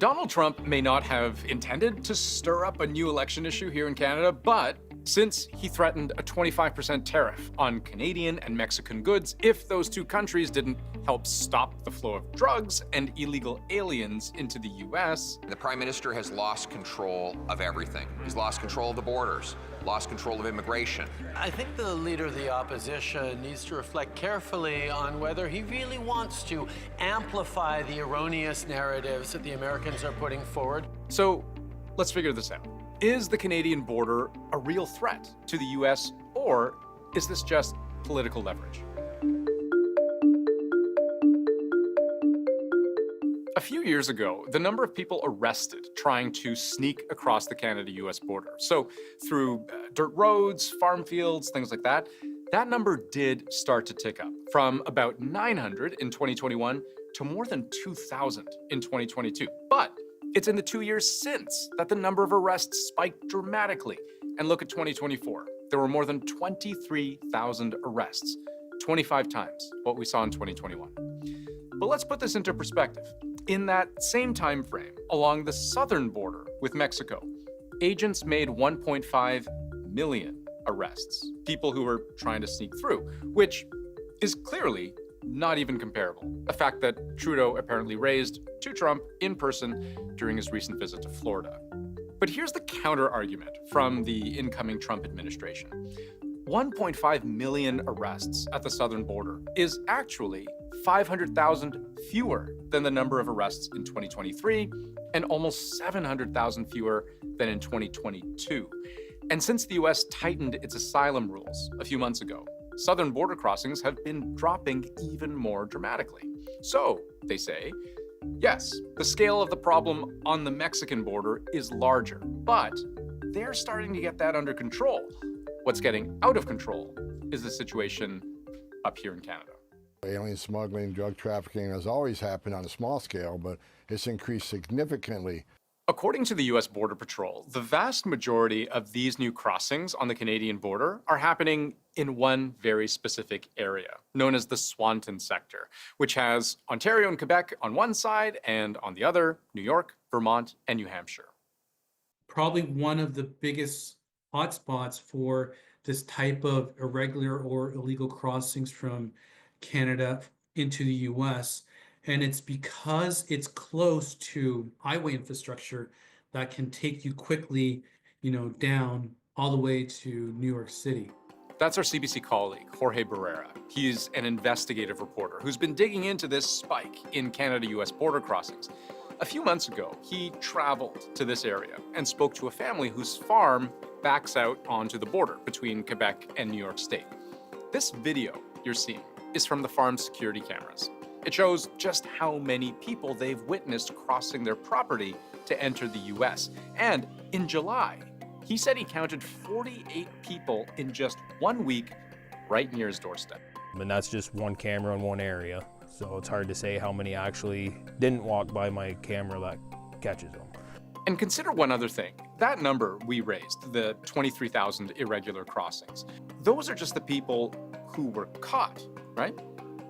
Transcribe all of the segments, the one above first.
Donald Trump may not have intended to stir up a new election issue here in Canada, but since he threatened a 25% tariff on Canadian and Mexican goods if those two countries didn't help stop the flow of drugs and illegal aliens into the U.S. The Prime Minister has lost control of everything. He's lost control of the borders, lost control of immigration. I think the leader of the opposition needs to reflect carefully on whether he really wants to amplify the erroneous narratives that the Americans are putting forward. So let's figure this out. Is the Canadian border a real threat to the U.S., or is this just political leverage? A few years ago, the number of people arrested trying to sneak across the Canada-U.S. border, so through dirt roads, farm fields, things like that, that number did start to tick up from about 900 in 2021 to more than 2,000 in 2022. But it's in the 2 years since that the number of arrests spiked dramatically. And look at 2024. There were more than 23,000 arrests, 25 times what we saw in 2021. But let's put this into perspective. In that same time frame, along the southern border with Mexico, agents made 1.5 million arrests, people who were trying to sneak through, which is clearly not even comparable, a fact that Trudeau apparently raised to Trump in person during his recent visit to Florida. But here's the counter-argument from the incoming Trump administration. 1.5 million arrests at the southern border is actually 500,000 fewer than the number of arrests in 2023 and almost 700,000 fewer than in 2022. And since the U.S. tightened its asylum rules a few months ago, southern border crossings have been dropping even more dramatically. So, they say, yes, the scale of the problem on the Mexican border is larger, but they're starting to get that under control. What's getting out of control is the situation up here in Canada. Alien smuggling, drug trafficking has always happened on a small scale, but it's increased significantly. According to the U.S. Border Patrol, the vast majority of these new crossings on the Canadian border are happening in one very specific area, known as the Swanton sector, which has Ontario and Quebec on one side, and on the other, New York, Vermont, and New Hampshire. Probably one of the biggest hotspots for this type of irregular or illegal crossings from Canada into the U.S., and it's because it's close to highway infrastructure that can take you quickly, down all the way to New York City. That's our CBC colleague, Jorge Barrera. He's an investigative reporter who's been digging into this spike in Canada-U.S. border crossings. A few months ago, he traveled to this area and spoke to a family whose farm backs out onto the border between Quebec and New York State. This video you're seeing is from the farm's security cameras. It shows just how many people they've witnessed crossing their property to enter the U.S. And in July, he said he counted 48 people in just 1 week right near his doorstep. And that's just one camera in one area. So it's hard to say how many actually didn't walk by my camera that catches them. And consider one other thing. That number we raised, the 23,000 irregular crossings, those are just the people who were caught, right?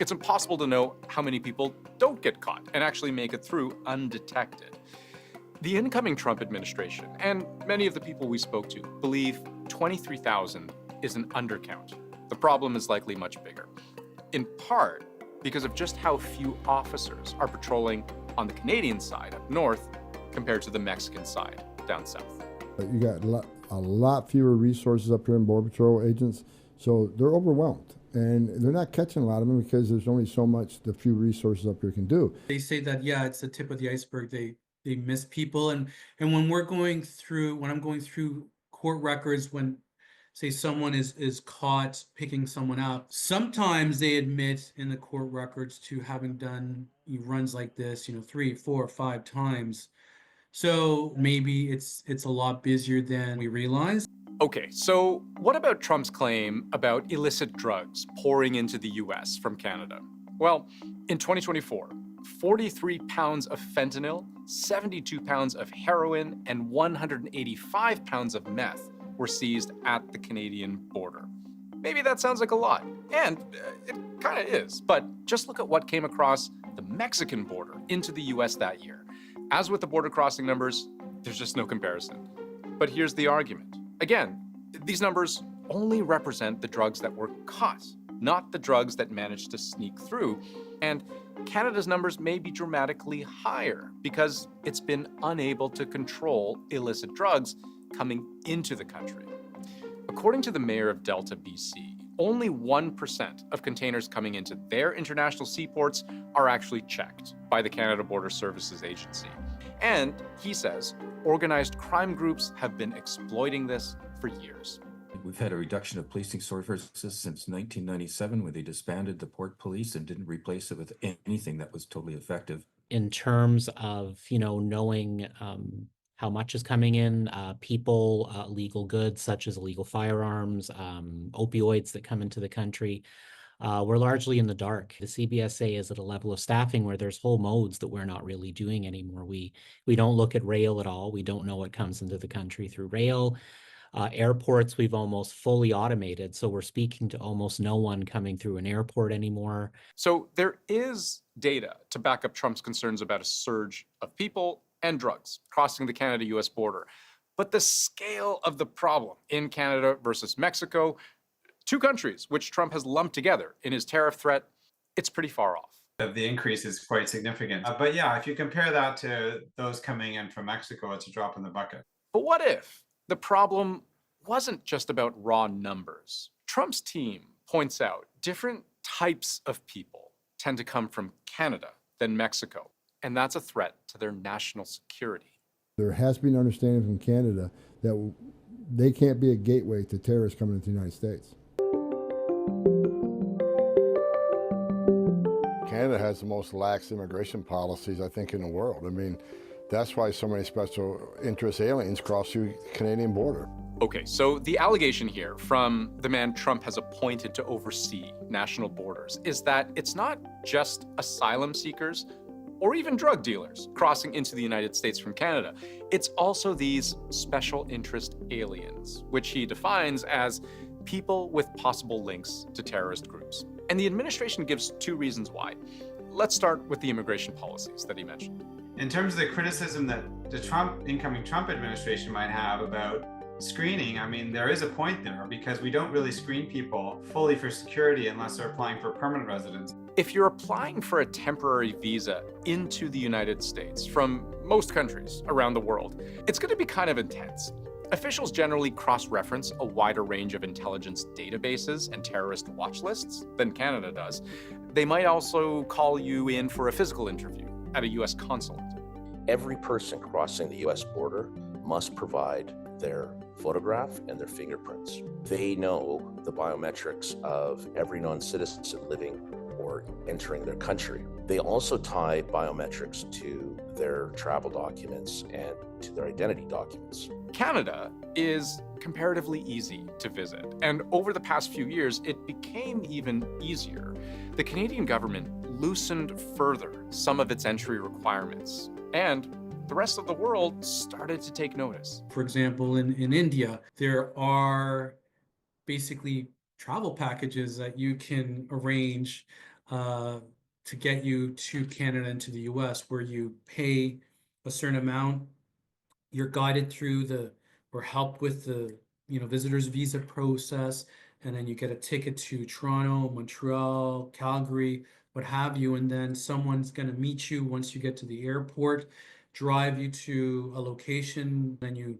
It's impossible to know how many people don't get caught and actually make it through undetected. The incoming Trump administration, and many of the people we spoke to, believe 23,000 is an undercount. The problem is likely much bigger, in part because of just how few officers are patrolling on the Canadian side up north compared to the Mexican side down south. You got a lot fewer resources up here in Border Patrol agents, so they're overwhelmed. And they're not catching a lot of them because there's only so much the few resources up here can do. They say that, yeah, it's the tip of the iceberg. They miss people. And when I'm going through court records, when, say, someone is caught picking someone up, sometimes they admit in the court records to having done runs like this, 3, 4, 5 times. So maybe it's a lot busier than we realize. Okay, so what about Trump's claim about illicit drugs pouring into the US from Canada? Well, in 2024, 43 pounds of fentanyl, 72 pounds of heroin, and 185 pounds of meth were seized at the Canadian border. Maybe that sounds like a lot, and it kind of is, but just look at what came across the Mexican border into the US that year. As with the border crossing numbers, there's just no comparison. But here's the argument. Again, these numbers only represent the drugs that were caught, not the drugs that managed to sneak through. And Canada's numbers may be dramatically higher because it's been unable to control illicit drugs coming into the country. According to the mayor of Delta, BC, only 1% of containers coming into their international seaports are actually checked by the Canada Border Services Agency. And he says organized crime groups have been exploiting this for years. We've had a reduction of policing services since 1997, where they disbanded the port police and didn't replace it with anything that was totally effective. In terms of, knowing how much is coming in, people, illegal goods such as illegal firearms, opioids that come into the country, we're largely in the dark. The CBSA is at a level of staffing where there's whole modes that we're not really doing anymore. We don't look at rail at all. We don't know what comes into the country through rail. Airports, we've almost fully automated, so we're speaking to almost no one coming through an airport anymore. So there is data to back up Trump's concerns about a surge of people and drugs crossing the Canada-US border. But the scale of the problem in Canada versus Mexico, two countries which Trump has lumped together in his tariff threat, it's pretty far off. The increase is quite significant. But yeah, if you compare that to those coming in from Mexico, it's a drop in the bucket. But what if the problem wasn't just about raw numbers? Trump's team points out different types of people tend to come from Canada than Mexico, and that's a threat to their national security. There has been understanding from Canada that they can't be a gateway to terrorists coming into the United States. Canada has the most lax immigration policies, I think, in the world. I mean, that's why so many special interest aliens cross through the Canadian border. Okay, so the allegation here from the man Trump has appointed to oversee national borders is that it's not just asylum seekers or even drug dealers crossing into the United States from Canada. It's also these special interest aliens, which he defines as people with possible links to terrorist groups. And the administration gives two reasons why. Let's start with the immigration policies that he mentioned. In terms of the criticism that the incoming Trump administration might have about screening, I mean, there is a point there because we don't really screen people fully for security unless they're applying for permanent residence. If you're applying for a temporary visa into the United States from most countries around the world, it's going to be kind of intense. Officials generally cross-reference a wider range of intelligence databases and terrorist watch lists than Canada does. They might also call you in for a physical interview at a U.S. consulate. Every person crossing the U.S. border must provide their photograph and their fingerprints. They know the biometrics of every non-citizen living or entering their country. They also tie biometrics to their travel documents and to their identity documents. Canada is comparatively easy to visit, and over the past few years, it became even easier. The Canadian government loosened further some of its entry requirements, and the rest of the world started to take notice. For example, in India, there are basically travel packages that you can arrange to get you to Canada and to the US, where you pay a certain amount, you're guided through or helped with the visitor's visa process, and then you get a ticket to Toronto, Montreal, Calgary, what have you, and then someone's going to meet you once you get to the airport, drive you to a location, then you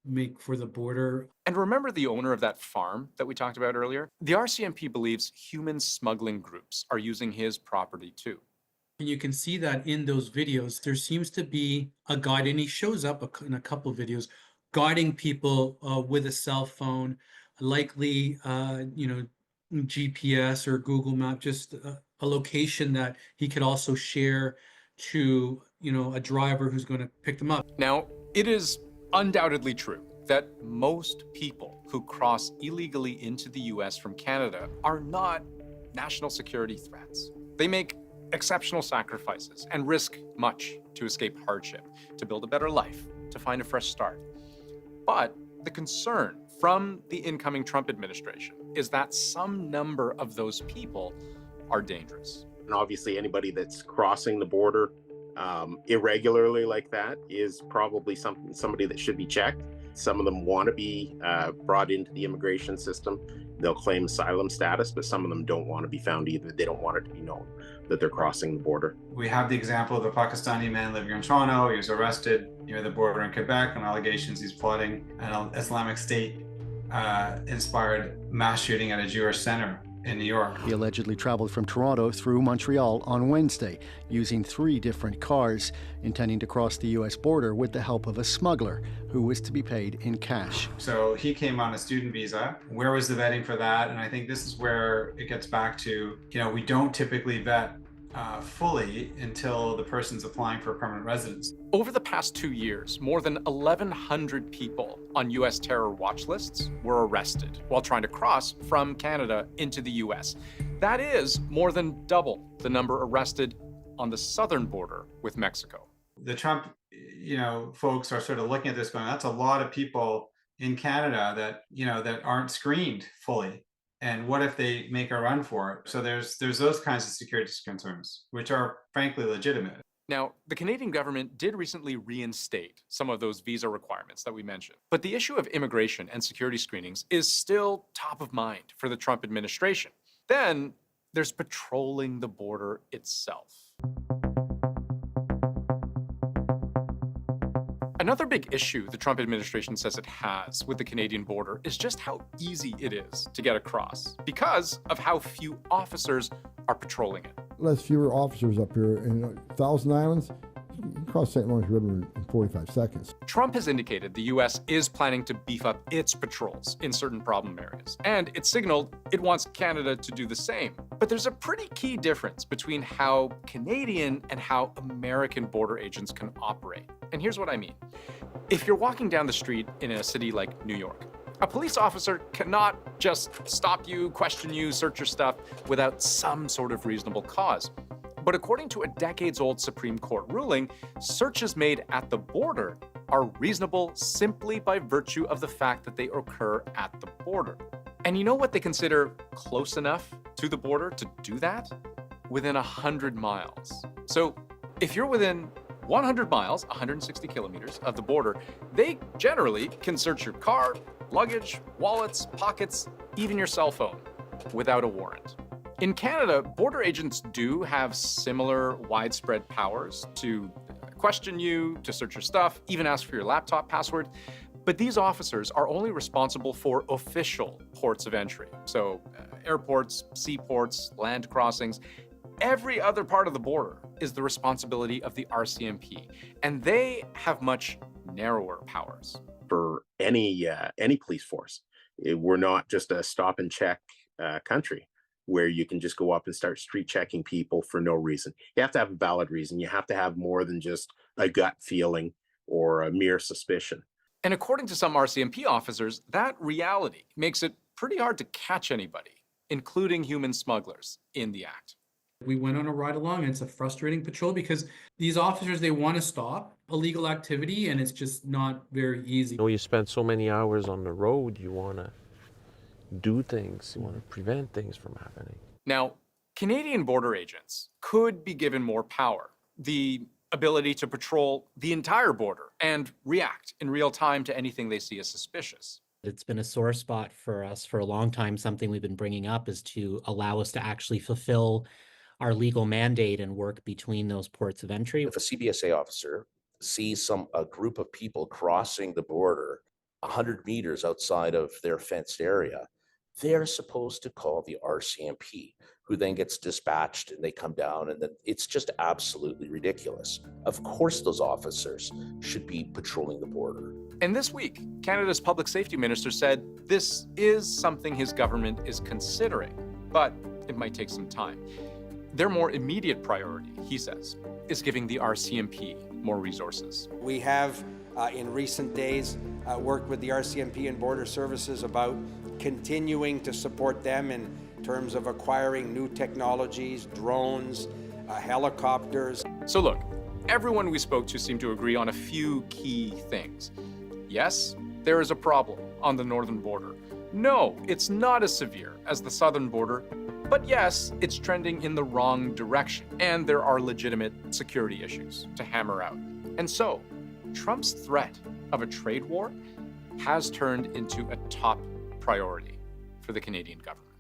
make for the border. And remember the owner of that farm that we talked about earlier? The RCMP believes human smuggling groups are using his property too. And you can see that in those videos, there seems to be a guide, and he shows up in a couple of videos, guiding people with a cell phone, likely, GPS or Google Map, just a location that he could also share to, a driver who's going to pick them up. Now, it is undoubtedly true that most people who cross illegally into the US from Canada are not national security threats. They make exceptional sacrifices and risk much to escape hardship, to build a better life, to find a fresh start. But the concern from the incoming Trump administration is that some number of those people are dangerous. And obviously anybody that's crossing the border irregularly like that is probably somebody that should be checked. Some of them want to be brought into the immigration system. They'll claim asylum status, but some of them don't want to be found either. They don't want it to be known that they're crossing the border. We have the example of the Pakistani man living in Toronto. He was arrested near the border in Quebec on allegations he's plotting an Islamic State inspired mass shooting at a Jewish center in New York. He allegedly traveled from Toronto through Montreal on Wednesday, using 3 different cars, intending to cross the U.S. border with the help of a smuggler who was to be paid in cash. So he came on a student visa. Where was the vetting for that? And I think this is where it gets back to, we don't typically vet fully until the person's applying for permanent residence. Over the past 2 years, more than 1,100 people on U.S. terror watch lists were arrested while trying to cross from Canada into the U.S. That is more than double the number arrested on the southern border with Mexico. The Trump, folks are sort of looking at this going, that's a lot of people in Canada that, that aren't screened fully. And what if they make a run for it? So there's those kinds of security concerns, which are frankly legitimate. Now, the Canadian government did recently reinstate some of those visa requirements that we mentioned. But the issue of immigration and security screenings is still top of mind for the Trump administration. Then there's patrolling the border itself. Another big issue the Trump administration says it has with the Canadian border is just how easy it is to get across because of how few officers are patrolling it. Less fewer officers up here in Thousand Islands. You can cross St. Lawrence River in 45 seconds. Trump has indicated the U.S. is planning to beef up its patrols in certain problem areas, and it signaled it wants Canada to do the same. But there's a pretty key difference between how Canadian and how American border agents can operate. And here's what I mean. If you're walking down the street in a city like New York, a police officer cannot just stop you, question you, search your stuff without some sort of reasonable cause. But according to a decades-old Supreme Court ruling, searches made at the border are reasonable simply by virtue of the fact that they occur at the border. And you know what they consider close enough to the border to do that? Within 100 miles. So if you're within 100 miles, 160 kilometers of the border, they generally can search your car, luggage, wallets, pockets, even your cell phone without a warrant. In Canada, border agents do have similar widespread powers to question you, to search your stuff, even ask for your laptop password. But these officers are only responsible for official ports of entry. So airports, seaports, land crossings. Every other part of the border is the responsibility of the RCMP, and they have much narrower powers. For any police force, we're not just a stop and check country where you can just go up and start street checking people for no reason. You have to have a valid reason. You have to have more than just a gut feeling or a mere suspicion. And according to some RCMP officers, that reality makes it pretty hard to catch anybody, including human smugglers, in the act. We went on a ride along, and it's a frustrating patrol because these officers, they want to stop illegal activity, and it's just not very easy. You spend so many hours on the road, you want to do things, you want to prevent things from happening. Now, Canadian border agents could be given more power, the ability to patrol the entire border and react in real time to anything they see as suspicious. It's been a sore spot for us for a long time. Something we've been bringing up is to allow us to actually fulfill our legal mandate and work between those ports of entry. If a CBSA officer sees a group of people crossing the border 100 meters outside of their fenced area, they're supposed to call the RCMP, who then gets dispatched and they come down, and then it's just absolutely ridiculous. Of course, those officers should be patrolling the border. And this week, Canada's public safety minister said this is something his government is considering, but it might take some time. Their more immediate priority, he says, is giving the RCMP more resources. We have, in recent days, worked with the RCMP and Border Services about continuing to support them in terms of acquiring new technologies, drones, helicopters. So look, everyone we spoke to seemed to agree on a few key things. Yes, there is a problem on the northern border. No, it's not as severe as the southern border, But yes, it's trending in the wrong direction, and there are legitimate security issues to hammer out. And so, Trump's threat of a trade war has turned into a top priority for the Canadian government.